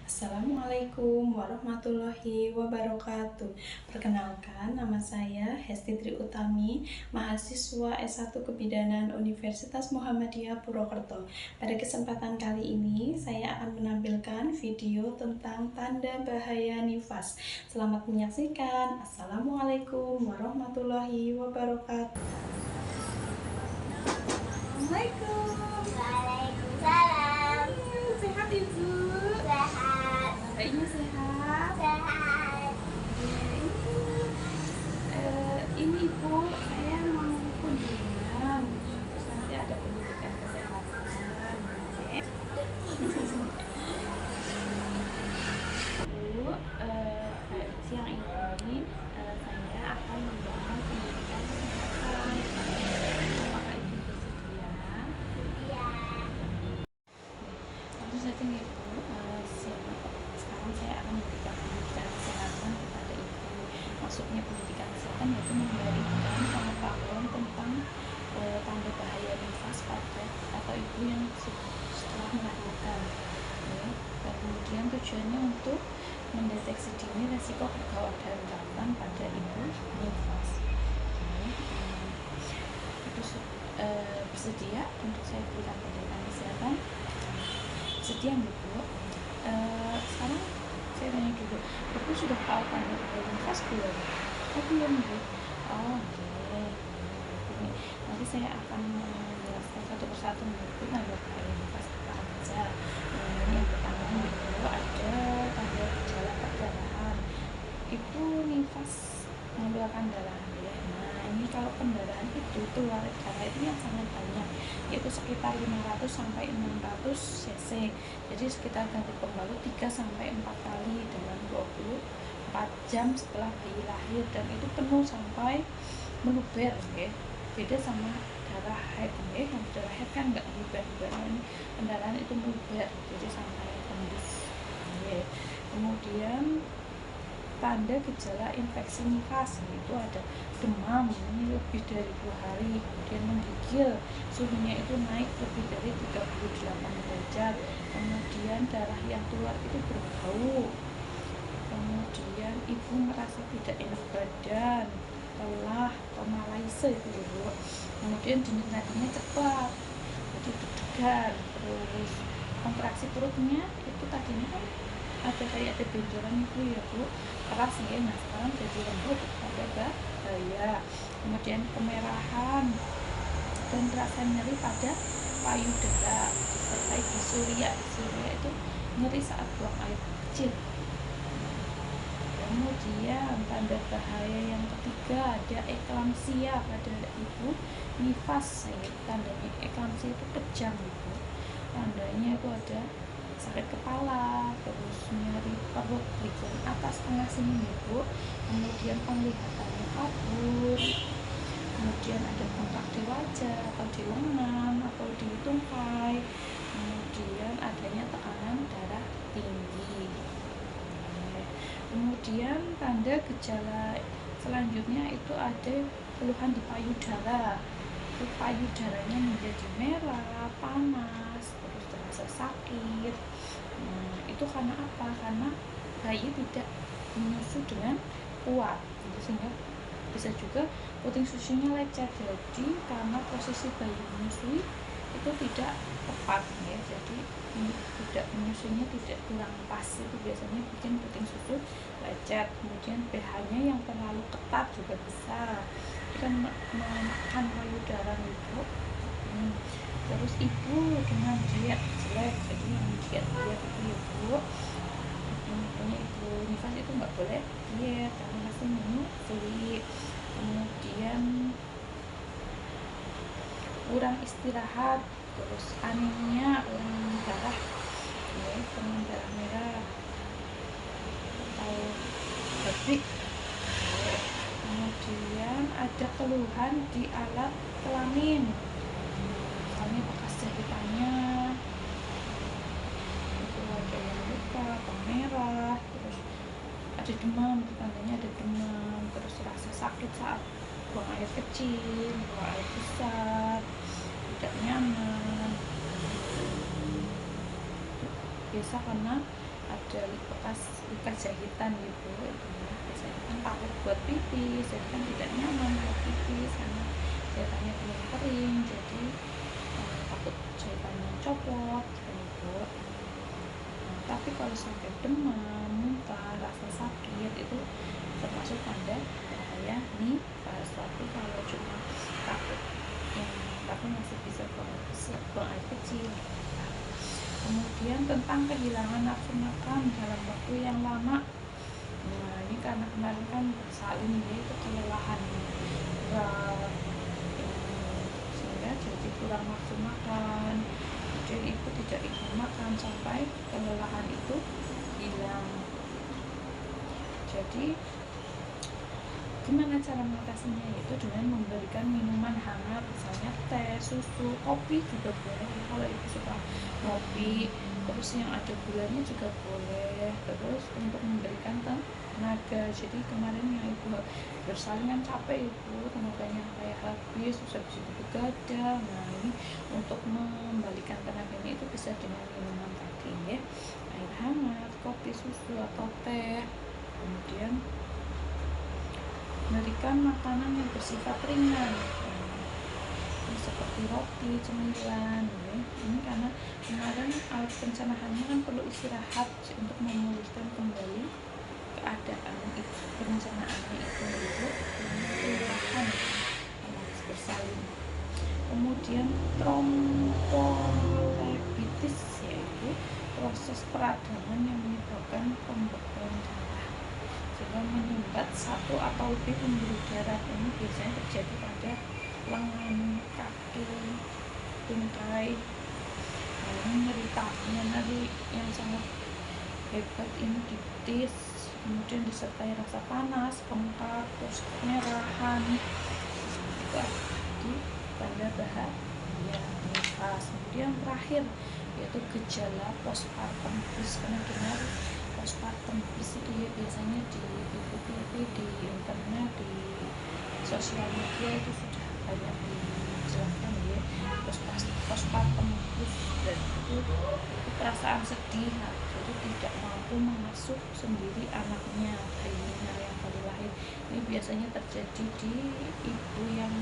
Assalamualaikum warahmatullahi wabarakatuh. Perkenalkan, nama saya Hesti Tri Utami, mahasiswa S1 Kebidanan Universitas Muhammadiyah Purwokerto. Pada kesempatan kali ini, saya akan menampilkan video tentang tanda bahaya nifas. Selamat menyaksikan. Assalamualaikum warahmatullahi wabarakatuh. Assalamualaikum. Waalaikumsalam. Sehat Ibu? Sehat. Bayinya sehat? Sehat. Ini Ibu, saya mau kunjungan, terus nanti ada pendidikan kesehatan. Oke. Bu, siang ini saya akan membahas pendidikan kesehatan. Apakah Ibu bersedia? Ya. Langsung saja nih Bu, sekarang saya akan memberikan pendidikan kesehatan kepada Ibu. Maksudnya pendidikan kesehatan yaitu memberikan pengetahuan tentang tanda bahaya nifas pada atau ibu yang setelah melahirkan. Ya. Dan kemudian tujuannya untuk mendeteksi dini resiko kegawat daruratan pada ibu nifas. Itu bersedia untuk saya berikan pendidikan kesehatan? Sedia Bu? Sekarang saya tanya dulu, Ibu sudah tahu tanda bahaya nifas belum? Oh belum Bu. Oh oke. Ini nanti saya akan menjelaskan satu persatu menurut tanda bahaya nifas apa aja. Yang pertama itu ada tanda gejala perdarahan. Ibu nifas mengeluarkan darah ya. Nah ini kalau pendarahan itu keluar darah itu yang sangat banyak, yaitu sekitar 500 sampai 600 cc. Jadi sekitar ganti pembalut 3 sampai 4 kali dalam 24 jam setelah bayi lahir, dan itu penuh sampai meluber ya. Beda sama darah haid ya. Kalau darah haid kan nggak meluber, pendarahan itu meluber jadi sampai tembus ya. Kemudian tanda gejala infeksi nifas itu ada demam ini lebih dari 2 hari, kemudian menggigil, suhunya itu naik lebih dari 38 derajat, kemudian darah yang keluar itu berbau, kemudian ibu merasa tidak enak badan, lelah, atau malaise itu Bu. Kemudian denyut nadinya cepat, jadi deg-degan, terus kontraksi perutnya itu tadinya kan ada benjolan itu ya Bu, keras ya. Nah sekarang jadi lembut, ada bahaya. Kemudian kemerahan dan rasa nyeri pada payudara disertai disuria. Disuria itu nyeri saat buang air kecil. Kemudian tanda bahaya yang ketiga ada eklamsia pada ibu nifas. Tandanya eklamsia itu kejang Ibu. Tandanya itu ada sakit kepala, terus nyeri perut bagian atas tengah sini Bu, kemudian penglihatannya kabur, kemudian ada bengkak di wajah atau di lengan atau di tungkai, kemudian adanya tekanan darah tinggi. Kemudian tanda gejala selanjutnya itu ada keluhan di payudara, itu payudaranya menjadi merah, panas, terus terasa sakit. Nah, itu karena apa? Karena bayi tidak menyusu dengan kuat, jadi sehingga bisa juga puting susunya lecet. Jadi karena posisi bayi menyusui itu tidak tepat ya, jadi tidak menyusunya tidak kurang pas, itu biasanya bikin puting susu lecet. Kemudian pH-nya yang terlalu ketat juga bisa, itu kan menekan payudara Ibu. Terus ibu dengan diet jelek, jadi yang diet itu ya Bu, makanya ibu nifas itu nggak boleh diet karena pasti menyusui. Kemudian kurang istirahat, terus anemia, kurang darah ya, kurang darah merah atau habis ya. Kemudian ada keluhan di alat kelamin, misalnya bekas jahitannya itu ada yang luka atau merah, terus ada demam, itu tandanya ada demam, terus rasa sakit saat buang air kecil, buang air besar, tidak nyaman, biasa karena ada bekas luka jahitan gitu itu ya. Biasanya kan takut buat pipis, jadi kan tidak nyaman buat pipis karena jahitannya belum kering, jadi takut jahitannya copot gitu. Tapi kalau sampai demam, muntah, rasa sakit itu termasuk tanda bahaya nifas. Tapi kalau cuma takut tapi masih bisa buang air kecil. Kemudian tentang kehilangan nafsu makan dalam waktu yang lama. Nah ini karena kemarin kan bersalin ya, itu kelelahan berat, sehingga jadi kurang nafsu makan. Kemudian ibu tidak ingin makan sampai kelelahan itu hilang. Jadi gimana cara mengatasinya? Itu dengan memberikan minuman hangat, misalnya teh, susu, kopi juga boleh. Kalau ibu suka kopi, terus yang ada gulanya juga boleh. Terus untuk memberikan tenaga, jadi kemarin yang ibu bersalin kan capek ibu, tenaganya kayak habis, terus habis itu begadang. Nah ini untuk membalikan tenaganya itu bisa dengan minuman tadi ya, air hangat, kopi, susu atau teh. Kemudian memberikan makanan yang bersifat ringan, seperti roti, cemilan ya. Ini karena kemarin alat pencernaannya kan perlu istirahat untuk memulihkan kembali keadaan pencernaannya itu kelelahan harus bersalin. Kemudian tromboflebitis, yaitu proses peradangan yang menyebabkan pembekuan darah sehingga menyumbat satu atau lebih pembuluh darah. Ini biasanya terjadi pada lengan, kaki, tungkai. Nah, ini nyeri yang sangat hebat, ini diptis, kemudian disertai rasa panas, bengkak, terus kemerahan. Itu di tanda bahaya nifas. Kemudian terakhir yaitu gejala postpartum blues. Karena dengar postpartum blues itu ya biasanya di TV, di internet, di sosial media itu sudah banyak dijelaskan ya. Postpartum blues dan itu perasaan sedih, jadi tidak mampu mengasuh sendiri anaknya, bayinya yang baru lahir. Ini biasanya terjadi di ibu yang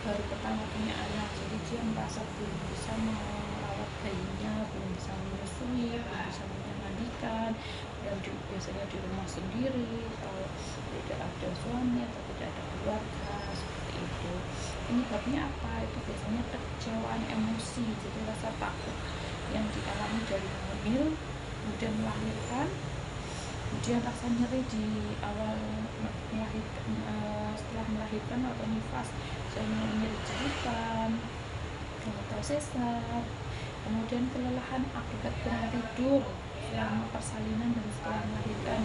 baru pertama punya anak, jadi dia merasa belum bisa merawat bayinya, belum bisa menyusui, belum bisa memandikan, dan biasanya di rumah sendiri atau tidak ada suami atau tidak ada keluarga seperti itu. Ini sebabnya apa? Itu biasanya kekecewaan emosi, jadi rasa takut yang dialami dari hamil, kemudian melahirkan, kemudian rasa nyeri di awal melahirkan, setelah melahirkan atau nifas, misalnya nyeri jahitan atau sesar, kemudian kelelahan akibat kurang tidur selama persalinan dan setelah melahirkan.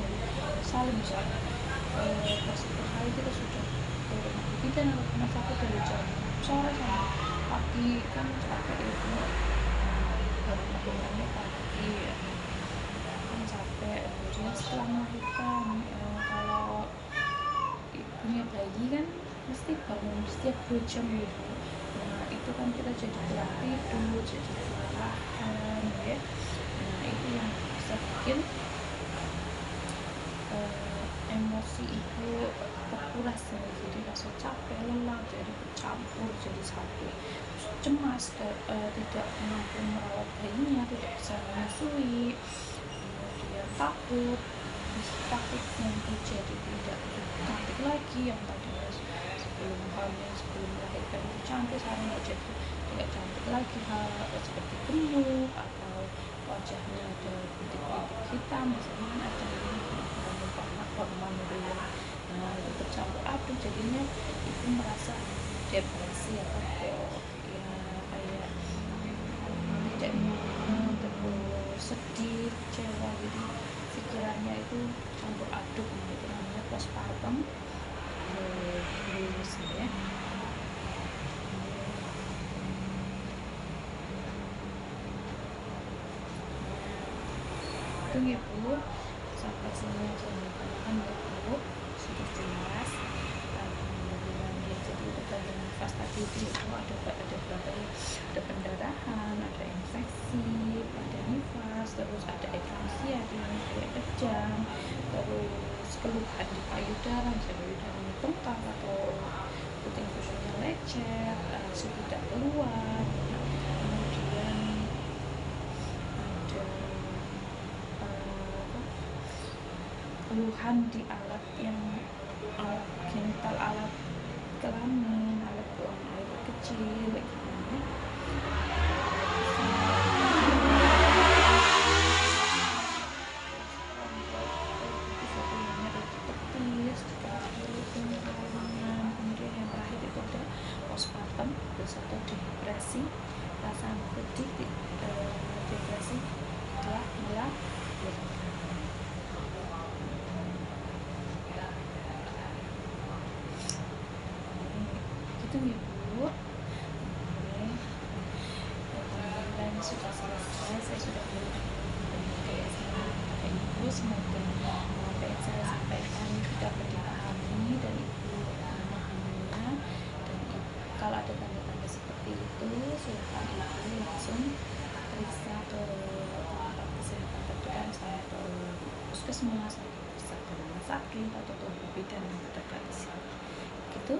Misal pas itu hari kita sudah ke rumah bidan atau rumah sakit dari jam sore sampai pagi, kan capek itu, baru melahirkannya pagi kan capek. Kemudian setelah melahirkan, kalau punya bayi kan mesti bangun setiap 2 jam gitu. Nah itu kan kita jadi kurang tidur, jadi kelelahan ya. Nah itu yang bisa bikin emosi ibu terkuras ya. Jadi rasa capek, lelah jadi bercampur jadi satu, cemas, tidak mampu merawat bayinya, tidak bisa menyusui, kemudian takut yang terjadi tidak cantik lagi, yang tadinya sebelum hamil, sebelum melahirkan itu cantik, sekarang tidak cantik lagi, seperti gemuk atau wajahnya ada bintik-bintik hitam, misalnya kan ada hormon itu ya. Nah itu bercampur aduk, jadinya ibu merasa depresi atau ya kayak tidak nyaman, terus sedih, kecewa, jadi pikirannya itu campur aduk, itu namanya postpartum blues ya. Itu ya Bu, sampai sini aja kan ya Bu, sudah jelas. Alhamdulillah ya. Jadi bagian nafas tadi itu ada berapa ya? Ada pendarahan, ada infeksi, ada nifas, terus ada lecet, suhu tidak keluar, kemudian ada keluhan di alat genital, alat kelamin, alat buang air kecil kayak gini. Kemudian yang terakhir itu ada postpartum, terus ada depresi, rasa pedih, depresi, dia melahirkan. Gitu ya Bu. Dan sudah selesai, saya sudah berikan Ibu, semoga apa yang saya sampaikan dapat dipahami dan Ibu memahaminya, dan kalau ada tanda-tanda seperti itu silakan Ibu langsung periksa ke tempat kesehatan terdekat, misalnya ke puskesmas, bisa ke rumah sakit atau ke bidan yang terdekat di sini. Gitu.